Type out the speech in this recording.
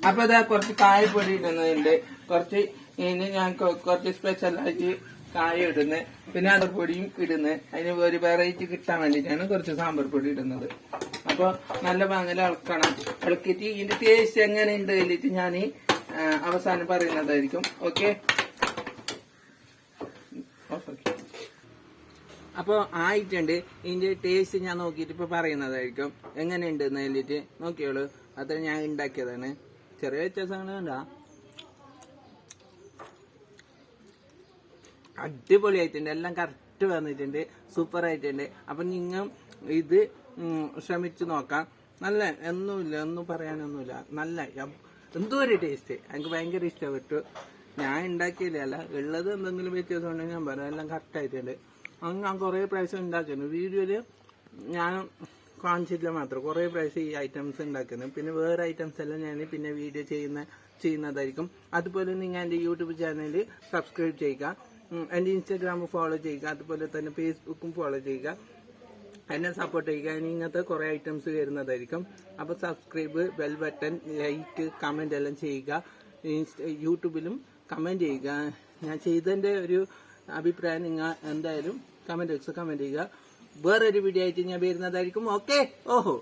അപ്പൊ ഇതാ കുറച്ച് കായപ്പൊടി ഇടുന്നതുണ്ട്, കുറച്ച് ഇനി ഞാൻ കുറച്ച് സ്പെഷ്യലായിട്ട് കായ ഇടുന്നത്, പിന്നെ പൊടിയും ഇടുന്നത്. അതിന് ഒരു വെറൈറ്റി കിട്ടാൻ വേണ്ടിയിട്ടാണ് കുറച്ച് സാമ്പാർ പൊടി ഇടുന്നത്. അപ്പൊ നല്ല പാങ്ങിൽ ഇളക്കണം. ഇളക്കിയിട്ട് ഇതിന്റെ ടേസ്റ്റ് എങ്ങനെ ഉണ്ട് എന്നിട്ട് ഞാൻ അവസാനം പറയുന്നതായിരിക്കും. ഓക്കെ. അപ്പൊ ആയിട്ടുണ്ട്. ഇതിന്റെ ടേസ്റ്റ് ഞാൻ നോക്കിയിട്ട് ഇപ്പൊ പറയുന്നതായിരിക്കും എങ്ങനെയുണ്ട് എന്ന് വേണ്ടിട്ട് നോക്കിയോളൂ. അത്ര ഞാൻ ഉണ്ടാക്കിയതാണ്. ചെറിയ വ്യത്യാസങ്ങൾ ഉണ്ടാ. അടിപൊളിയായിട്ടുണ്ട്, എല്ലാം കറക്റ്റ് വന്നിട്ടുണ്ട്, സൂപ്പർ ആയിട്ടുണ്ട്. അപ്പൊ നിങ്ങൾ ഇത് ശ്രമിച്ചു നോക്കാം. നല്ല ഒന്നും പറയാനൊന്നുമില്ല, നല്ല എന്തോ ഒരു ടേസ്റ്റ്. എനിക്ക് ഭയങ്കര ഇഷ്ടപ്പെട്ടു. ഞാൻ ഉണ്ടാക്കിയില്ല, ഉള്ളത് എന്തെങ്കിലും വ്യത്യാസം ഉണ്ടെങ്കിൽ ഞാൻ പറയാം. എല്ലാം കറക്റ്റ് ആയിട്ടുണ്ട്. ഞാൻ കുറേ പ്രാവശ്യം ഉണ്ടാക്കുന്നു. വീഡിയോയില് ഞാൻ കാണിച്ചില്ല മാത്രം, കുറേ പ്രാവശ്യം ഈ ഐറ്റംസ് ഉണ്ടാക്കുന്നു. പിന്നെ വേറെ ഐറ്റംസ് എല്ലാം ഞാൻ പിന്നെ വീഡിയോ ചെയ്യുന്നതായിരിക്കും. അതുപോലെ നിങ്ങൾ എൻ്റെ യൂട്യൂബ് ചാനൽ സബ്സ്ക്രൈബ് ചെയ്യുക, എൻ്റെ ഇൻസ്റ്റാഗ്രാം ഫോളോ ചെയ്യുക, അതുപോലെ തന്നെ ഫേസ്ബുക്കും ഫോളോ ചെയ്യുക. എന്നെ സപ്പോർട്ട് ചെയ്യുക. ഇനി ഇങ്ങനത്തെ കുറേ ഐറ്റംസ് വരുന്നതായിരിക്കും. അപ്പോൾ subscribe, bell button, like, comment എല്ലാം ചെയ്യുക. യൂട്യൂബിലും കമന്റ് ചെയ്യുക. ഞാൻ ചെയ്തതിന്റെ ഒരു അഭിപ്രായം നിങ്ങൾ എന്തായാലും കമന്റ് ബോക്സിൽ കമന്റ് ചെയ്യുക. വേറൊരു വീഡിയോ ആയിട്ട് ഞാൻ വരുന്നതായിരിക്കും. ഓക്കെ. ഓഹോ.